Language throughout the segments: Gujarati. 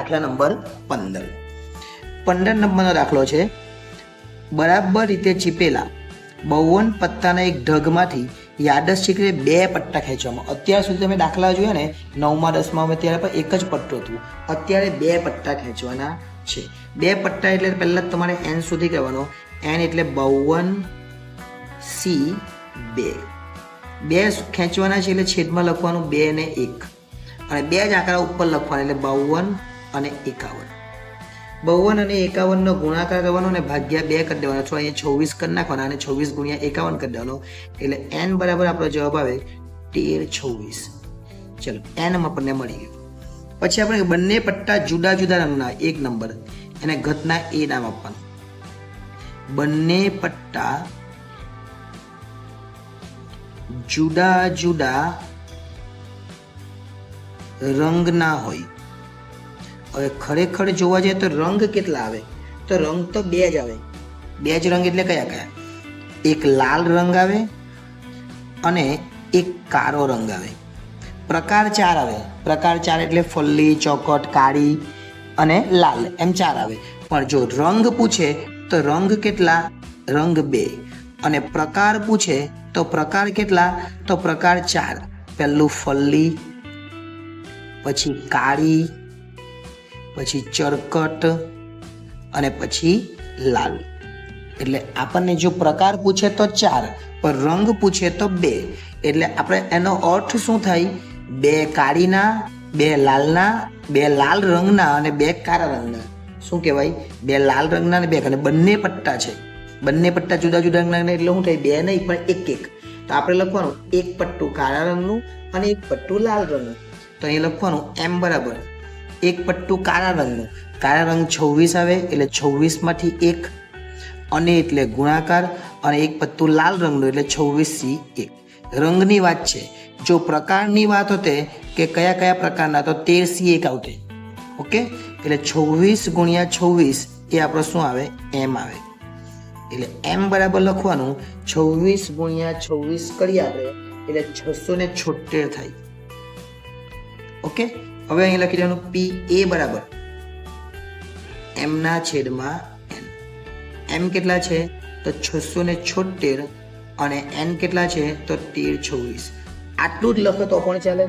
દાખલા નંબર 15. 15 નંબરનો દાખલો છે. બરાબર રીતે ચીપેલા 52 પત્તાના એક ઢગમાંથી યાદચ્છિક રીતે 2 પટ્ટા ખેંચવામાં. અત્યાર સુધી તમે દાખલા જોયા ને 9માં 10માં અમે ત્યારે પણ એક જ પટ્ટો હતું. અત્યારે 2 પટ્ટા ખેંચવાના છે. 2 પટ્ટા એટલે પહેલાં તમારે n સુધી કરવાનો. n એટલે 52 c 2 2 ખેંચવાના છે એટલે છેદમાં લખવાનું 2 ને 1 અને 2 જ આંકડા ઉપર લખવાના એટલે 52 અને 51. 52 અને 51 નો ગુણાકાર કરવાનો અને ભાગ્યા 2 કરી દેવાનો. અથવા અહીંયા 26 કરી નાખવાના અને 26 ગુણ્યા 51 કરી દેવાનો એટલે n બરાબર આપણો જવાબ આવે 1326. ચલો n આપણને મળી ગયું. પછી આપણે બંને પટ્ટા જુદા જુદા રંગના, 1 નંબર એને ઘટના a નામ આપવાનું. બંને પટ્ટા જુદા જુદા રંગના હોય. હવે ખરેખર જોવા જઈએ તો રંગ કેટલા આવે? તો રંગ તો 2 જ આવે. 2 જ રંગ એટલે કયા કયા? એક લાલ રંગ આવે અને એક કાળો રંગ આવે. પ્રકાર 4 આવે. પ્રકાર 4 એટલે ફલ્લી, ચોકટ, કાળી અને લાલ એમ 4 આવે. પણ જો રંગ પૂછે તો રંગ કેટલા? રંગ 2. અને પ્રકાર પૂછે તો પ્રકાર કેટલા? તો પ્રકાર 4. પહેલું ફલ્લી, પછી કાળી, પછી ચરકટ અને પછી લાલ. એટલે આપણને જો પ્રકાર પૂછે તો 4 પણ રંગ પૂછે તો 2. એટલે આપણે એનો અર્થ શું થાય? 2 કાળીના, 2 લાલના, 2 લાલ રંગના અને 2 કાળા રંગના. શું કહેવાય? 2 લાલ રંગના અને 2 અને બંને પટ્ટા છે. બંને પટ્ટા જુદા જુદા રંગના એટલે શું થાય? 2 નહીં પણ 1 તો આપણે લખવાનું 1 પટ્ટું કાળા રંગનું અને 1 પટ્ટું લાલ રંગનું. તો અહીં લખવાનું m બરાબર 1 પટ્ટું કાળા રંગનું. કાળા રંગ 26 આવે એટલે 26 માંથી 1 અને એટલે ગુણાકાર અને 1 પત્તું લાલ રંગનું એટલે 26c1. રંગની વાત છે. જો પ્રકારની વાત હોતે કે કયા કયા પ્રકારના તો 13c1 આવતે. ઓકે, એટલે 26 ગુણ્યા 26 એ આપણો શું આવે? m આવે. એટલે m બરાબર લખવાનું 26 ગુણ્યા 26 કરીએ આપણે એટલે 676 થાય. ઓકે, હવે અહીં લખી દેવાનું p a બરાબર m ના છેદમાં n. m કેટલા છે? તો 676 અને n કેટલા છે? તો 1326. આટલું જ લખો તો પણ ચાલે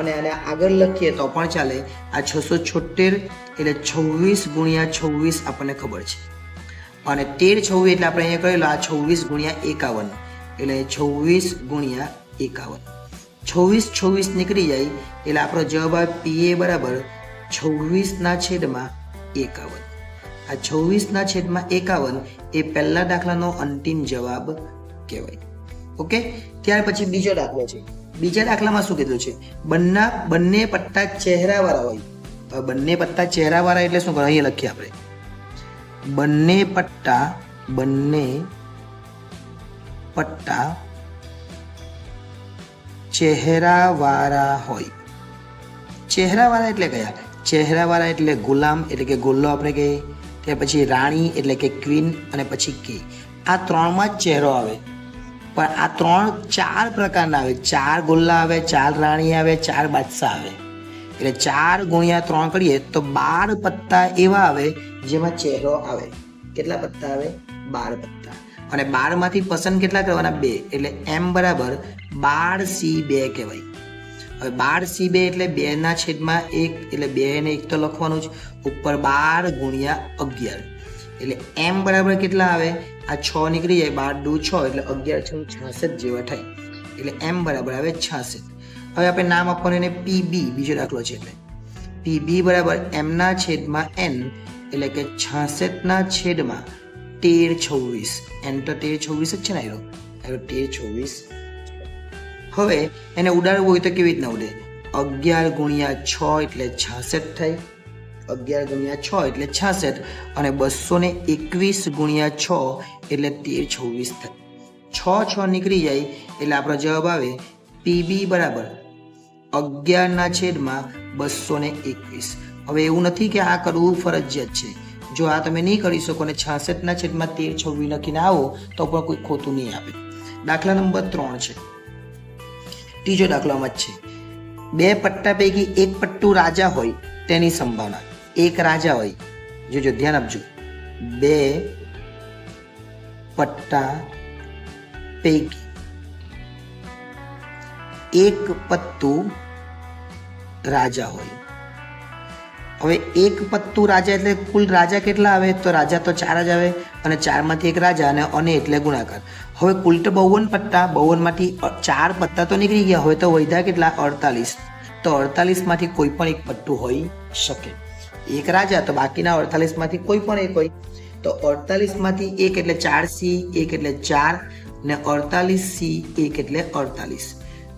અને આને આગળ લખીએ તો પણ ચાલે. આ 676 એટલે 26 ગુણ્યા 26 આપણને ખબર છે અને 1326 એટલે આપણે અહીંયા કરેલો આ 26 ગુણ્યા 51 એટલે 26 ગુણ્યા 51. 26 નીકળી જાય એટલે આપણો જવાબ આવે PA બરાબર 26 ના છેદમાં 51. આ 26 ના છેદમાં 51 એ પહેલા દાખલાનો અંતિમ જવાબ કહેવાય. ઓકે, ત્યાર પછી બીજો દાખલો છે. બીજા દાખલામાં શું કીધું છે? બંને પટ્ટા ચહેરાવાળા હોય. હવે બંને પટ્ટા ચહેરાવાળા એટલે શું કરો? અહીંયા લખીએ આપણે બંને પટ્ટા ચહેરાવાળા હોય. ચહેરાવાળા એટલે કયા? ચહેરાવાળા એટલે ગુલામ એટલે કે ગોલ્લો આપણે કહીએ. ત્યાર પછી રાણી એટલે કે ક્વીન અને પછી કે. આ 3માં જ ચહેરો આવે. પણ આ 4 પ્રકારના આવે. 4 ગોલ્લા આવે, 4 રાણી આવે, 4 બાદશાહ આવે. એટલે 4 ગુણ્યા 3 કરીએ તો 12 પત્તા એવા આવે જેમાં ચહેરો આવે. કેટલા પત્તા આવે? 12 પત્તા. અને 12 માંથી પસંદ કેટલા કરવાના? 2. એટલે m બરાબર 12c2 કહેવાય. હવે 12c2 એટલે 2 ના છેદમાં 1 એટલે 2 ને 1 તો લખવાનું જ. ઉપર 12 ગુણ્યા 11 એટલે m બરાબર કેટલા આવે? આ 6 નીકળી જાય, 12 દુ 6 એટલે 11 6 66 જેવા થાય. એટલે m બરાબર આવે 66. હવે આપણે નામ આપવાનું એને PB. બીજો દાખલો છે એટલે PB બરાબર m ના છેદમાં n એટલે કે 66 ના છેદમાં 1326. n તો 1326 જ છે ને? આવ્યો 1326. હવે એને ઉડાડવું હોય તો કેવી રીતના ઉડે? 11 ગુણ્યા 6 એટલે 66 થાય. 11 ગુણ્યા 6 એટલે 66 અને 221 ગુણ્યા 6 એટલે 1326 થાય. 6 નીકળી જાય એટલે આપણો જવાબ આવે PB બરાબર 11 ના છેદમાં 221. હવે એવું નથી કે આ કરવું ફરજિયાત છે. જો આ તમે નહીં કરી શકો ને 66 ના છેદમાં 1326 લખીને આવો તો પણ કોઈ ખોટું નહીં આવે. દાખલા નંબર 3 છે. ત્રીજો દાખલામાં જ છે. 2 પટ્ટા પૈકી એક પટ્ટું રાજા હોય તેની સંભાવના. એક રાજા હોય, જોજો ધ્યાન આપજો, 2 પટ્ટા પૈકી એક પત્તું રાજા હોય. હવે એક પત્તું રાજા એટલે કુલ રાજા કેટલા આવે? તો રાજા તો 4 જ આવે અને 4 માંથી એક રાજા અને એટલે ગુણાકાર. હવે કુલ તો 52 પત્તા, 52 માંથી 4 પત્તા તો નીકળી ગયા. હવે તો વધ્યા કેટલા? 48. તો 48 માંથી કોઈ પણ એક પત્તું હોઈ શકે. એક રાજા તો બાકીના 48 માંથી કોઈ પણ એક હોય. તો 48 માંથી 1 એટલે 4C, 1 એટલે 4 ને 48C 1 એટલે 48.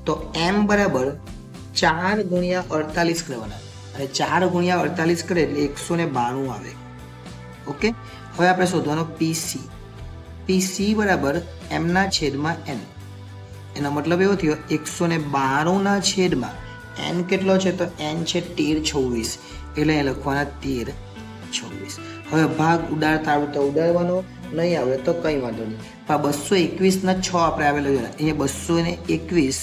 તો m બરાબર 4 ગુણ્યા 48 કરવાના અને 4 ગુણ્યા 48 કરે એટલે 192 આવે. ઓકે, હવે આપણે શોધવાનો PC. PC બરાબર m ના છેદમાં n. એનો મતલબ એવો થયો 192 ના છેદમાં n કેટલો છે? તો n છે 1326 એટલે એ લખવાના 1326. હવે ભાગ ઉડાડતા આવડે તો ઉડાડવાનો, નહીં આવડે તો કંઈ વાંધો નહીં. પણ 221 ના 6 આપણે આવેલો છે અહીંયા 221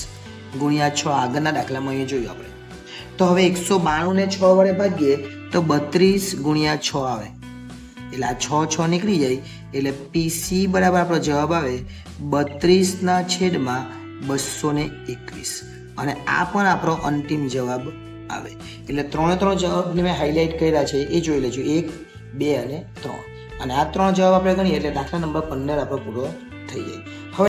ગુણ્યા 6 આગળના દાખલામાં અહીંયા જોયું આપણે. તો હવે 192 ને 6 વડે ભાગીએ તો 32 ગુણ્યા 6 આવે એટલે આ 6 નીકળી જાય એટલે PC બરાબર આપણો જવાબ આવે 32 ના છેદમાં 221 અને આ પણ આપણો અંતિમ જવાબ આવે. એટલે 3 જવાબને મેં હાઇલાઇટ કર્યા છે એ જોઈ લેજો, 1, 2 અને 3. અને આ 3 જવાબ આપણે ગણીએ એટલે દાખલા નંબર 15 આપણો પૂરો થઈ જાય.